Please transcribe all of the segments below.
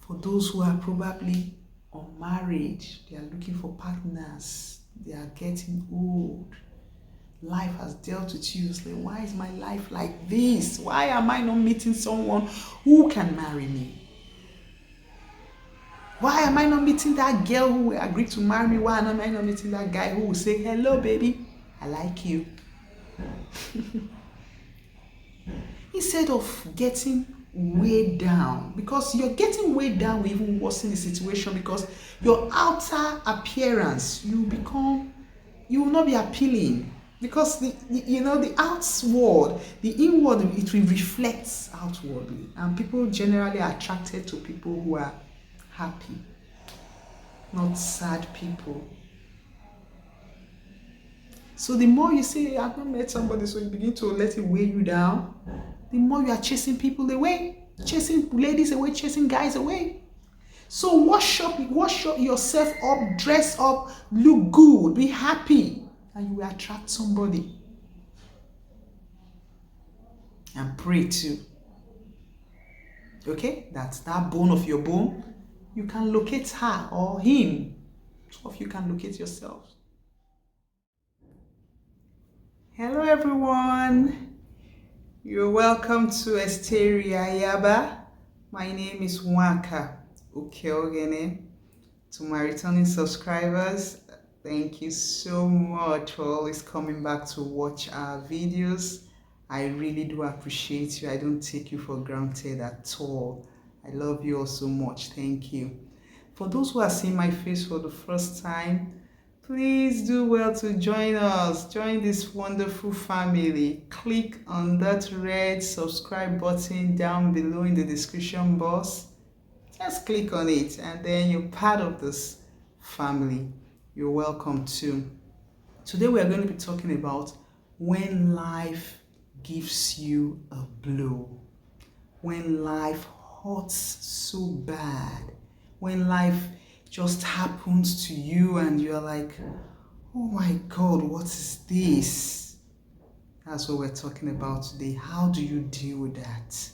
For those who are probably unmarried, they are looking for partners, they are getting old. Life has dealt with you. It's like, why is my life like this? Why am I not meeting someone who can marry me? Why am I not meeting that girl who will agree to marry me? Why am I not meeting that guy who will say, hello, baby, I like you? Instead of getting way down, because you're getting way down will even worsen the situation, because your outer appearance, you will not be appealing, because the outward, the inward, it will reflect outwardly, and people generally are attracted to people who are happy, not sad people. So the more you say, I've not met somebody, so you begin to let it weigh you down, the more you are chasing people away, chasing ladies away, chasing guys away. So wash up yourself up, dress up, look good, be happy, and you will attract somebody. And pray too. Okay? That's that bone of your bone. You can locate her or him. Two of you can locate yourselves. Hello everyone. You're welcome to Esteria Yaba. My name is Waka Ukeogene. To my returning subscribers, thank you so much for always coming back to watch our videos. I really do appreciate you. I don't take you for granted at all. I love you all so much. Thank you. For those who are seeing my face for the first time, please do well to join us. Join this wonderful family. Click on that red subscribe button down below in the description box. Just click on it and then you're part of this family. You're welcome too. Today we are going to be talking about when life gives you a blow. When life hurts so bad. When life just happens to you and you're like, oh my God, what is this? That's what we're talking about today. How do you deal with that?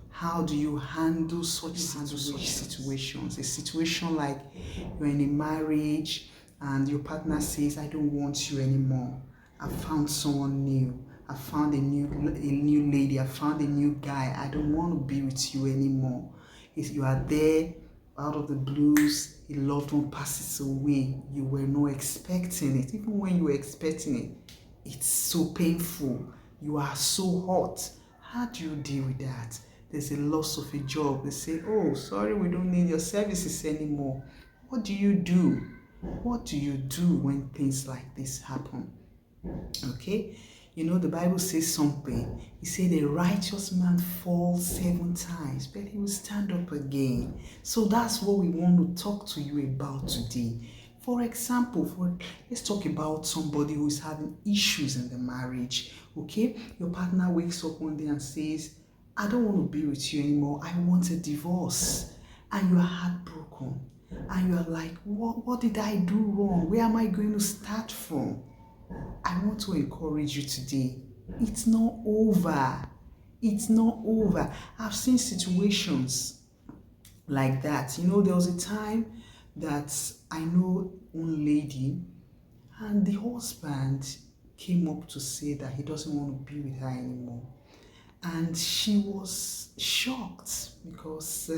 How do you handle such situations? A situation like you're in a marriage and your partner says, I don't want you anymore. I found someone new. I found a new lady. I found a new guy. I don't want to be with you anymore. If you are there, out of the blues, a loved one passes away. You were not expecting it. Even when you were expecting it, it's so painful. You are so hot. How do you deal with that? There's a loss of a job. They say, oh, sorry, we don't need your services anymore. What do you do? What do you do when things like this happen? Okay? You know, the Bible says something. It said a righteous man falls 7 times, but he will stand up again. So that's what we want to talk to you about today. For example, let's talk about somebody who is having issues in the marriage. Okay? Your partner wakes up one day and says, I don't want to be with you anymore. I want a divorce. And you are heartbroken. And you are like, what did I do wrong? Where am I going to start from? I want to encourage you today. It's not over. It's not over. I've seen situations like that. You know, there was a time that I know one lady and the husband came up to say that he doesn't want to be with her anymore. And she was shocked because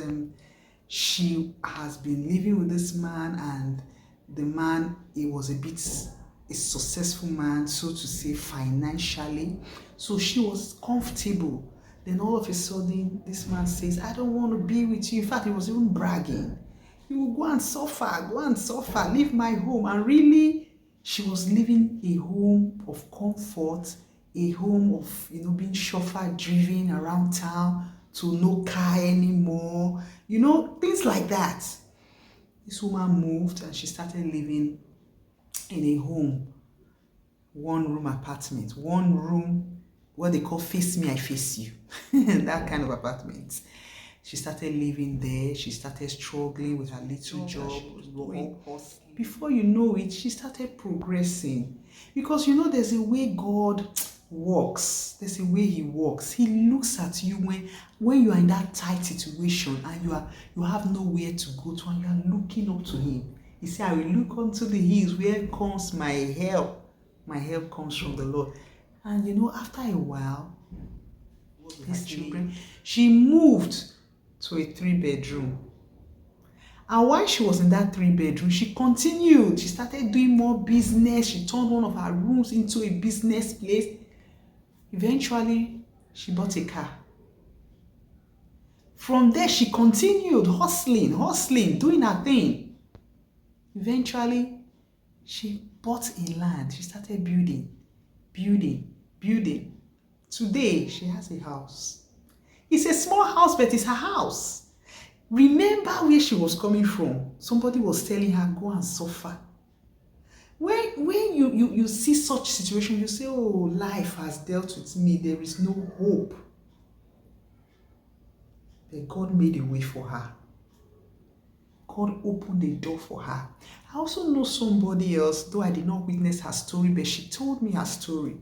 she has been living with this man, and the man, he was a successful man, so to say, financially. So she was comfortable. Then all of a sudden, this man says, I don't want to be with you. In fact, he was even bragging. You will go and suffer, leave my home. And really, she was living a home of comfort, a home of, being chauffeur driven around town, to no car anymore, things like that. This woman moved and she started living in a home, 1-room apartment, 1 room, what they call face me, I face you, that kind of apartment. She started living there. She started struggling with her little job. Before you know it, she started progressing. Because there's a way God walks. There's a way he walks. He looks at you when you are in that tight situation and you have nowhere to go to and you are looking up to him. He said, I will look unto the hills, where comes my help. My help comes from the Lord. And after a while, these children, she moved to a 3-bedroom. And while she was in that 3-bedroom, she continued. She started doing more business. She turned one of her rooms into a business place. Eventually, she bought a car. From there, she continued hustling, doing her thing. Eventually, she bought a land. She started building. Today, she has a house. It's a small house, but it's her house. Remember where she was coming from. Somebody was telling her, go and suffer. When you see such situation, you say, oh, life has dealt with me. There is no hope. But God made a way for her. God opened the door for her. I also know somebody else, though I did not witness her story, but she told me her story.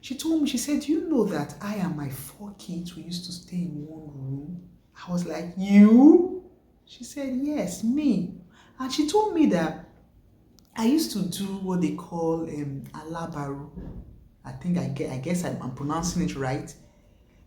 She told me, she said, do you know that I and my 4 kids, we used to stay in one room? I was like, you? She said, yes, me. And she told me that I used to do what they call alabaru. I guess I'm pronouncing it right.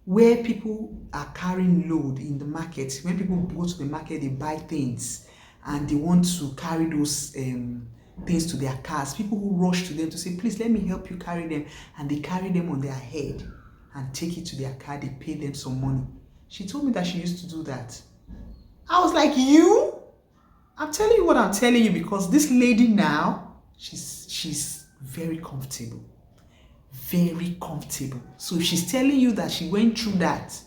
Where people are carrying load in the market. When people go to the market, they buy things and they want to carry those things to their cars. People who rush to them to say, please let me help you carry them. And they carry them on their head and take it to their car. They pay them some money. She told me that she used to do that. I was like, you? I'm telling you what I'm telling you because this lady now, she's very comfortable. Very comfortable. So if she's telling you that she went through that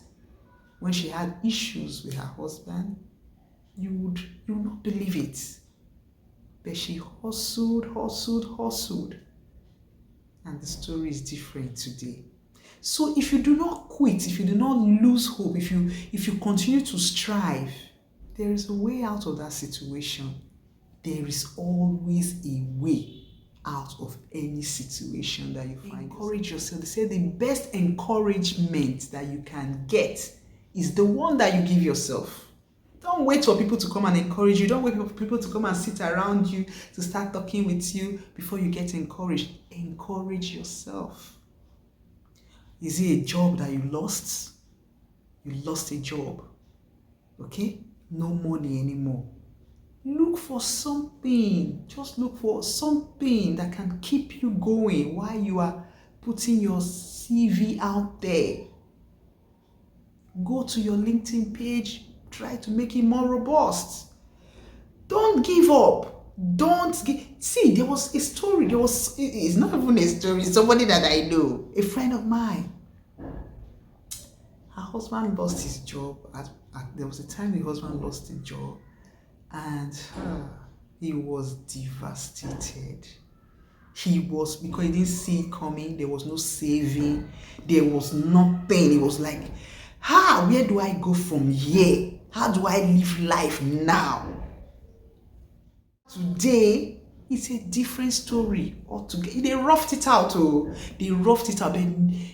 when she had issues with her husband, you would not believe it. But she hustled. And the story is different today. So if you do not quit, if you do not lose hope, if you continue to strive, there is a way out of that situation. There is always a way out of any situation that you find. Encourage yourself. They say the best encouragement that you can get is the one that you give yourself. Don't wait for people to come and encourage you. Don't wait for people to come and sit around you to start talking with you before you get encouraged. Encourage yourself. Is it a job that you lost? You lost a job. Okay? No money anymore. Look for something. Just look for something that can keep you going while you are putting your CV out there. Go to your LinkedIn page. Try to make it more robust. Don't give up. See, there was a story. It's not even a story. It's somebody that I know. A friend of mine. Her husband lost his job. There was a time the husband lost his job. And he was devastated. Because he didn't see it coming. There was no saving. There was nothing. He was like, where do I go from here? How do I live life now? Today, it's a different story altogether. They roughed it out, but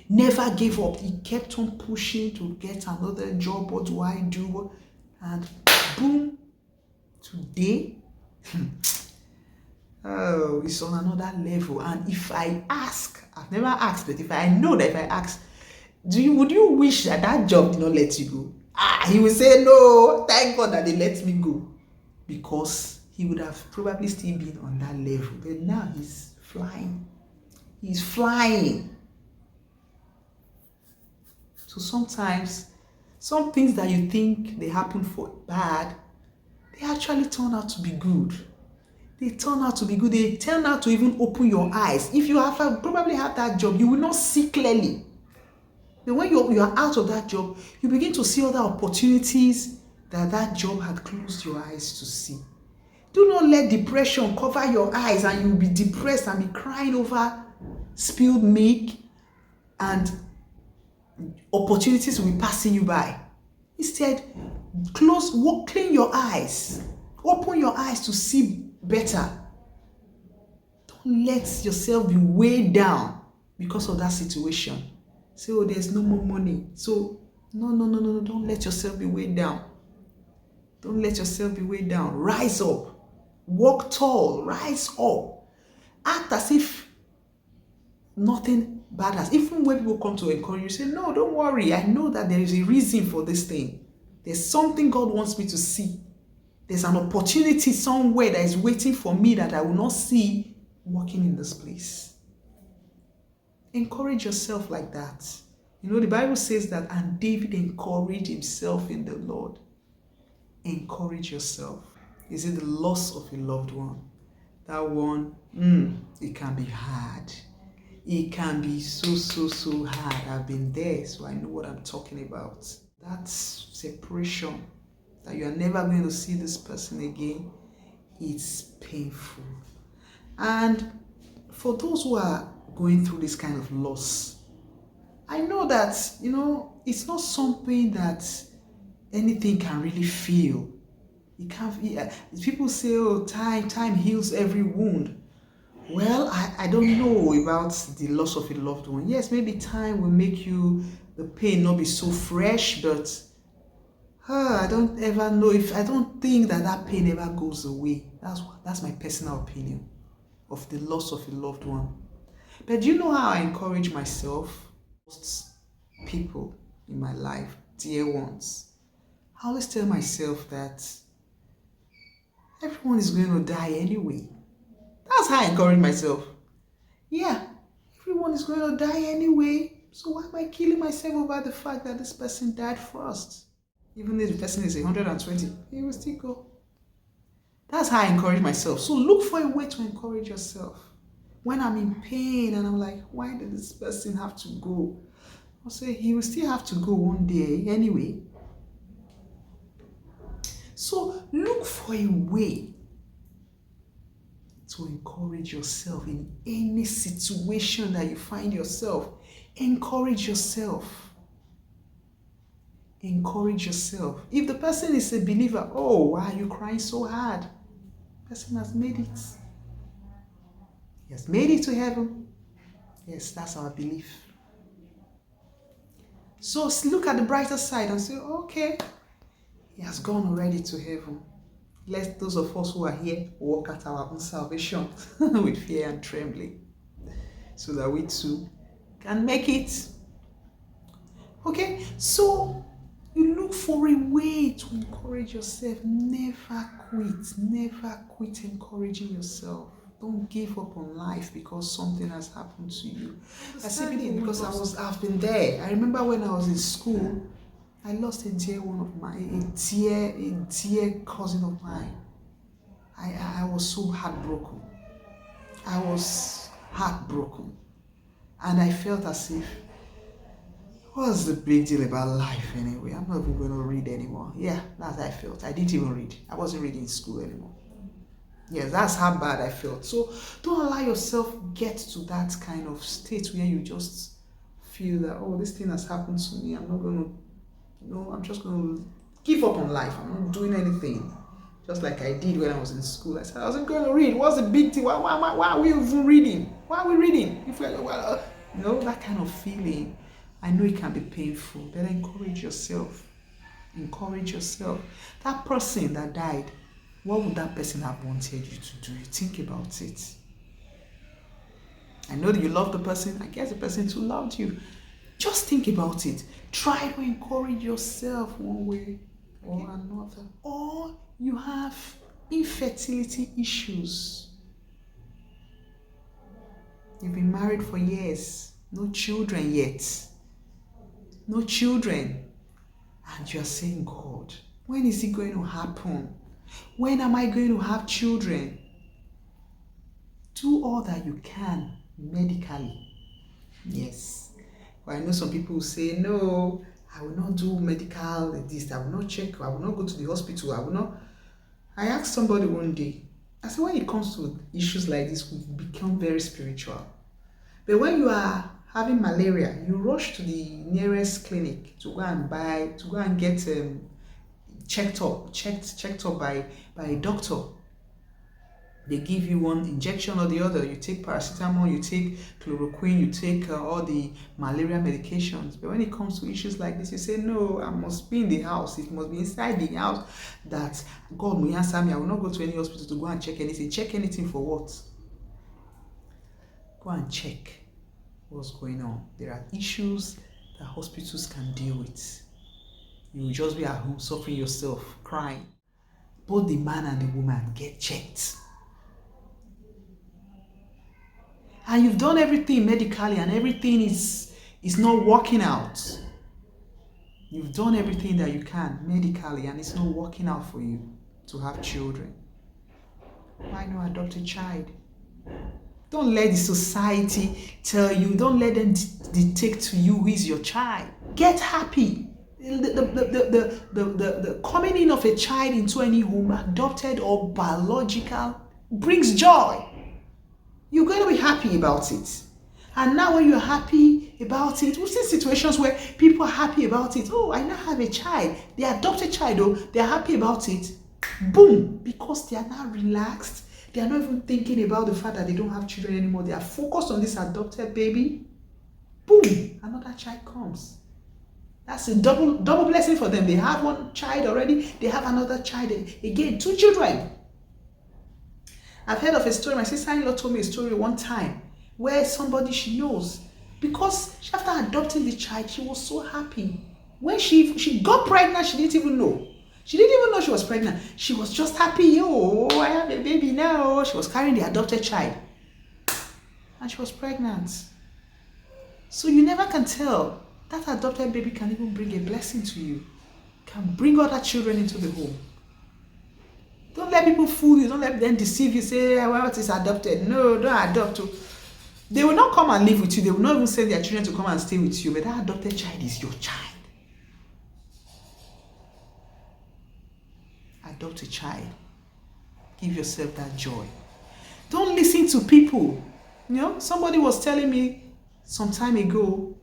never gave up. He kept on pushing to get another job. What do I do? And boom, today, it's on another level. And if I ask, I've never asked, but if I know that if I ask, would you wish that job did not let you go? He will say, no, thank God that they let me go. Because he would have probably still been on that level. But now he's flying. He's flying. So sometimes, some things that you think they happen for bad, they actually turn out to be good. They turn out to be good. They turn out to even open your eyes. If you probably have that job, you will not see clearly. But when you are out of that job, you begin to see other opportunities that job had closed your eyes to see. Do not let depression cover your eyes and you'll be depressed and be crying over spilled milk and opportunities will be passing you by. Instead, clean your eyes. Open your eyes to see better. Don't let yourself be weighed down because of that situation. Say, oh, there's no more money. So, no. Don't let yourself be weighed down. Don't let yourself be weighed down. Rise up. Walk tall. Rise up. Act as if nothing bad has. Even when people come to encourage you, say, no, don't worry. I know that there is a reason for this thing. There's something God wants me to see. There's an opportunity somewhere that is waiting for me that I will not see walking in this place. Encourage yourself like that. You know, the Bible says that, and David encouraged himself in the Lord. Encourage yourself. Is it the loss of a loved one? That one, it can be hard. It can be so hard. I've been there, so I know what I'm talking about. That separation, that you are never going to see this person again, it's painful. And for those who are going through this kind of loss, I know that, it's not something that anything can really feel. It can't. People say, oh, time heals every wound. Well, I don't know about the loss of a loved one. Yes, maybe time will make the pain not be so fresh, but I don't think that pain ever goes away. That's my personal opinion of the loss of a loved one. But do you know how I encourage myself? People in my life, dear ones. I always tell myself that everyone is going to die anyway. That's how I encourage myself. Yeah, everyone is going to die anyway. So why am I killing myself over the fact that this person died first? Even if the person is 120, he will still go. That's how I encourage myself. So look for a way to encourage yourself. When I'm in pain and I'm like, why did this person have to go? I'll say, he will still have to go one day anyway. So look for a way to encourage yourself in any situation that you find yourself. Encourage yourself. Encourage yourself. If the person is a believer, oh, why are you crying so hard? The person has made it. He has made it to heaven. Yes, that's our belief. So look at the brighter side and say, okay, he has gone already to heaven. Let those of us who are here walk at our own salvation with fear and trembling, so that we too can make it. Okay, so you look for a way to encourage yourself. Never quit encouraging yourself. Don't give up on life because something has happened to you. I say it because I've been there. I remember when I was in school, I lost a dear cousin of mine. I was so heartbroken. And I felt as if, what's the big deal about life anyway? I'm not even going to read anymore. Yeah, that's how I felt. I didn't even read. I wasn't reading in school anymore. Yes, that's how bad I felt. So don't allow yourself get to that kind of state where you just feel that, oh, this thing has happened to me. I'm just going to give up on life. I'm not doing anything. Just like I did when I was in school. I said, I wasn't going to read. What's the big deal? Why are we even reading? Why are we reading? That kind of feeling. I know it can be painful, but encourage yourself. Encourage yourself. That person that died, what would that person have wanted you to do? Think about it. I know that you love the person. I guess the person too loved you. Just think about it. Try to encourage yourself one way or another. Or you have infertility issues. You've been married for years. No children yet. No children. And you're saying, God, when is it going to happen? When am I going to have children? Do all that you can medically. Yes. But I know some people who say, no, I will not do medical this. I will not check. I will not go to the hospital. I asked somebody one day, I said, when it comes to issues like this, we become very spiritual. But when you are having malaria, you rush to the nearest clinic to go and get checked up by a doctor. They give you one injection or the other. You take paracetamol, you take chloroquine, you take all the malaria medications. But when it comes to issues like this, you say, no, I must be in the house. It must be inside the house that God will answer me. I will not go to any hospital to go and check anything. Check anything for what? Go and check what's going on. There are issues that hospitals can deal with. You will just be at home suffering yourself, crying. Both the man and the woman get checked. And you've done everything medically and everything is not working out. You've done everything that you can medically and it's not working out for you to have children. Why not adopt a child? Don't let the society tell you, don't let them dictate to you who is your child. Get happy. The coming in of a child into any home, adopted or biological, brings joy. You're going to be happy about it. And now when you're happy about it, we've seen situations where people are happy about it. Oh, I now have a child. They adopt a child, oh, they're happy about it. Boom! Because they are now relaxed. They are not even thinking about the fact that they don't have children anymore. They are focused on this adopted baby. Boom! Another child comes. That's a double blessing for them. They have one child already. They have another child. Again, 2 children. I've heard of a story. My sister-in-law told me a story one time where somebody she knows, because after adopting the child, she was so happy. When she got pregnant, she didn't even know. She didn't even know she was pregnant. She was just happy. Oh, I have a baby now. She was carrying the adopted child. And she was pregnant. So you never can tell. That adopted baby can even bring a blessing to you. Can bring other children into the home. Don't let people fool you. Don't let them deceive you. Say, well, it is adopted. No, don't adopt. They will not come and live with you. They will not even send their children to come and stay with you. But that adopted child is your child. Adopt a child. Give yourself that joy. Don't listen to people. You know, somebody was telling me some time ago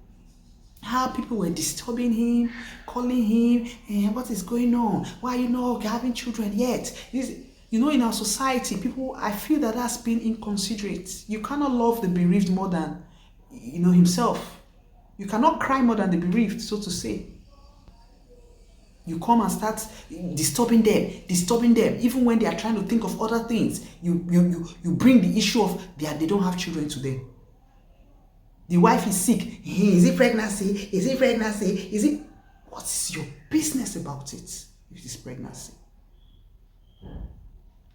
how people were disturbing him, calling him, what is going on? Why are you not having children yet? You know, in our society, people, I feel that that's been inconsiderate. You cannot love the bereaved more than, himself. You cannot cry more than the bereaved, so to say. You come and start disturbing them, even when they are trying to think of other things. You bring the issue of they don't have children to them. The wife is sick. Is it pregnancy? Is it pregnancy? Is it? What is your business about it if it is pregnancy?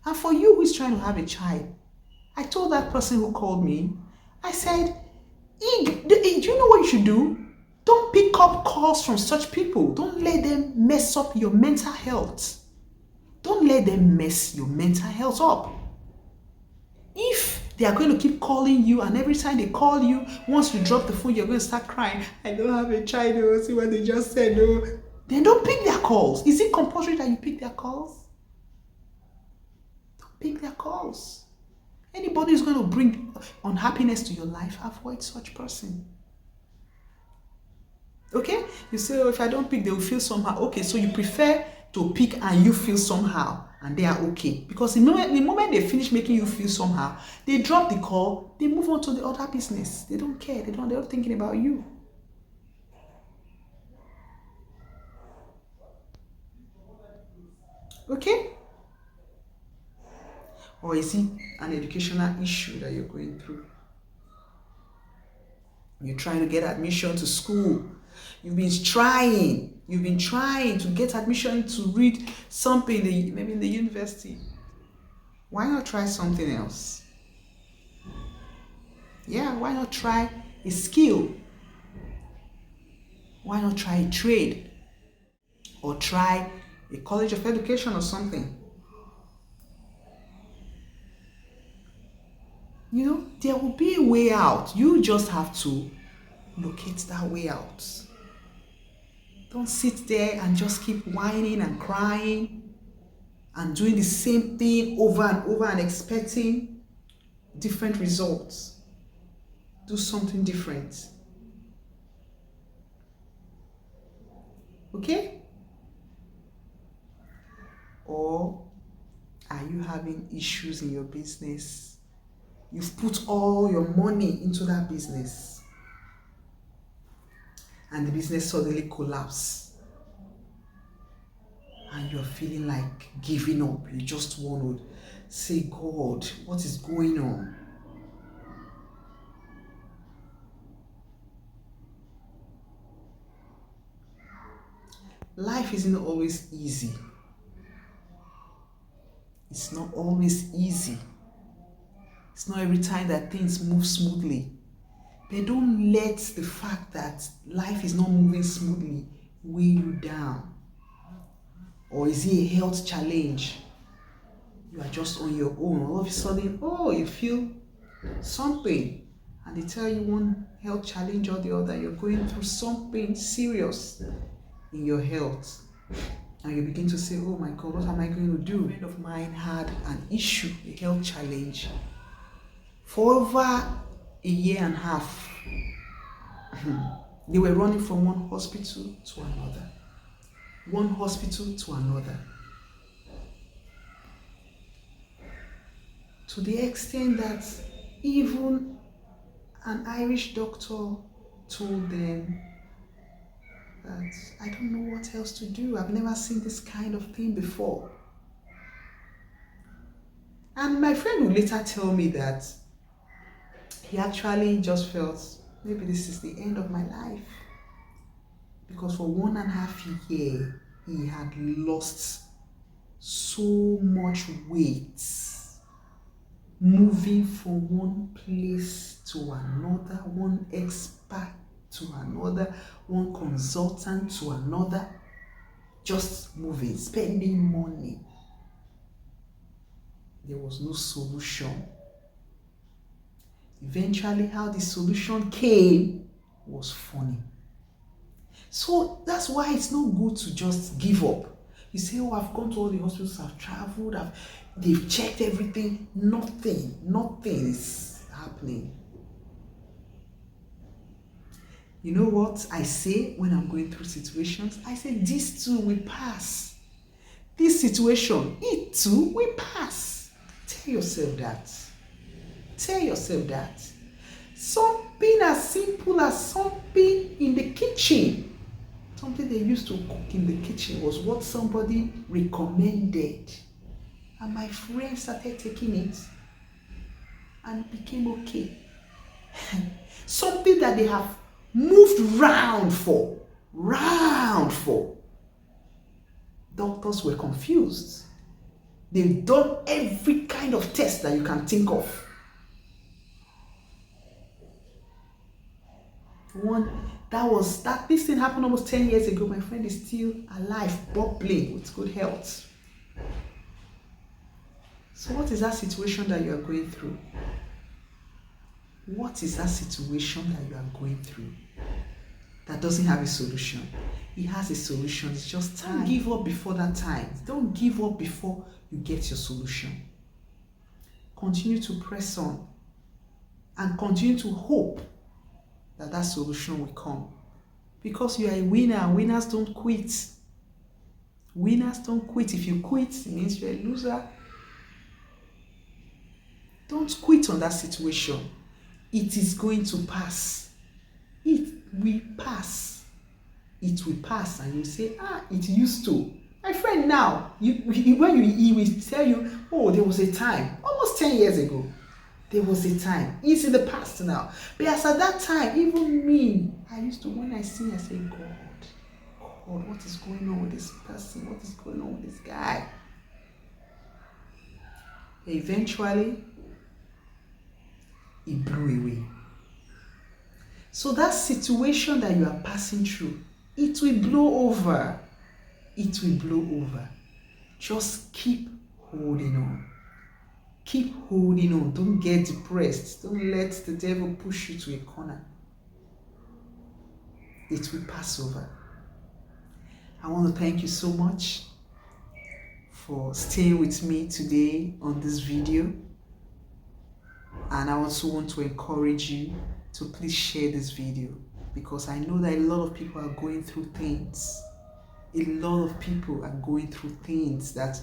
And for you who is trying to have a child, I told that person who called me, I said, do you know what you should do? Don't pick up calls from such people. Don't let them mess up your mental health. Don't let them mess your mental health up. If they are going to keep calling you, and every time they call you, once you drop the phone, you're going to start crying. I don't have a child. Oh, see what they just said. Oh. Then don't pick their calls. Is it compulsory that you pick their calls? Don't pick their calls. Anybody who's going to bring unhappiness to your life, avoid such person. Okay? You say, oh, if I don't pick, they will feel somehow. Okay, so you prefer to pick and you feel somehow, and they are okay. Because the moment they finish making you feel somehow, they drop the call, they move on to the other business. They don't care. They're not thinking about you. Okay? Or is it an educational issue that you're going through? You're trying to get admission to school. You've been trying to get admission to read something, maybe in the university. Why not try something else? Yeah, why not try a skill? Why not try a trade? Or try a college of education or something? There will be a way out. You just have to locate that way out. Don't sit there and just keep whining and crying and doing the same thing over and over and expecting different results. Do something different. Okay? Or are you having issues in your business. You've put all your money into that business and the business suddenly collapses and you're feeling like giving up. You just want to say, God, what is going on? Life isn't always easy. It's not always easy. It's not every time that things move smoothly. But don't let the fact that life is not moving smoothly weigh you down. Or is it a health challenge? You are just on your own. All of a sudden, you feel something. And they tell you one health challenge or the other. You're going through something serious in your health. And you begin to say, oh my God, what am I going to do? A friend of mine had an issue, a health challenge, for over a year and a half. They were running from one hospital to another. One hospital to another. To the extent that even an Irish doctor told them that I don't know what else to do. I've never seen this kind of thing before. And my friend would later tell me that he actually just felt maybe this is the end of my life. Because for 1.5 years, he had lost so much weight, moving from one place to another, one expert to another, one consultant to another, just moving, spending money. There was no solution. Eventually, how the solution came was funny. So that's why it's not good to just give up. You say, oh, I've gone to all the hospitals, I've traveled, they've checked everything. Nothing is happening. You know what I say when I'm going through situations? I say, this too will pass. This situation, it too will pass. Tell yourself that. Tell yourself that. Something as simple as something in the kitchen, something they used to cook in the kitchen was what somebody recommended. And my friend started taking it and it became okay. Something that they have moved round for. Doctors were confused. They've done every kind of test that you can think of. This thing happened almost 10 years ago. My friend is still alive, bubbling, with good health. So what is that situation that you are going through? What is that situation that you are going through that doesn't have a solution? It has a solution. It's just time. Don't give up before that time. Don't give up before you get your solution. Continue to press on and continue to hope that solution will come. Because you are a winner. Winners don't quit. Winners don't quit. If you quit, it means you're a loser. Don't quit on that situation. It is going to pass. It will pass. It will pass. And you say, it used to. My friend, now, he will tell you, oh, there was a time, almost 10 years ago. There was a time. It's in the past now. But as at that time, even me, I used to, when I see, I say, God, what is going on with this person? What is going on with this guy? Eventually, it blew away. So that situation that you are passing through, it will blow over. It will blow over. Just keep holding on. Keep holding on. Don't get depressed. Don't let the devil push you to a corner. It will pass over. I want to thank you so much for staying with me today on this video. And I also want to encourage you to please share this video, because I know that a lot of people are going through things. A lot of people are going through things that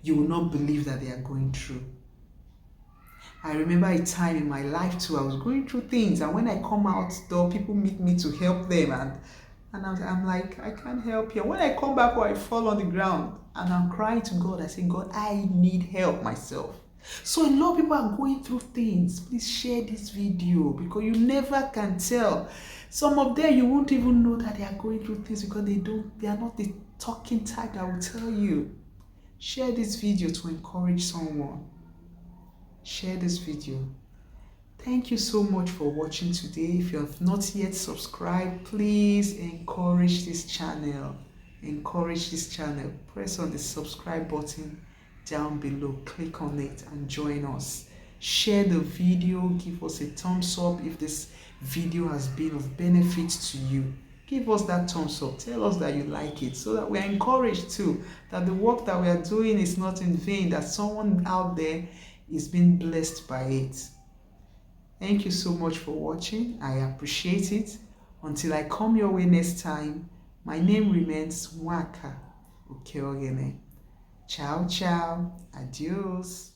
you will not believe that they are going through. I remember a time in my life too, I was going through things, and when I come out though, people meet me to help them, and I'm like, I can't help you. When I come back or I fall on the ground and I'm crying to God, I say, God, I need help myself. So a lot of people are going through things. Please share this video, because you never can tell. Some of them you won't even know that they are going through things because they are not the talking type that will tell you. Share this video to encourage someone. Share this video. Thank you so much for watching today. If you have not yet subscribed, please encourage this channel. Encourage this channel. Press on the subscribe button down below. Click on it and join us. Share the video. Give us a thumbs up if this video has been of benefit to you. Give us that thumbs up. Tell us that you like it, so that we are encouraged too, that the work that we are doing is not in vain, that someone out there is being blessed by it. Thank you so much for watching. I appreciate it. Until I come your way next time, my name remains Waka Ukeogene. Ciao, ciao. Adios.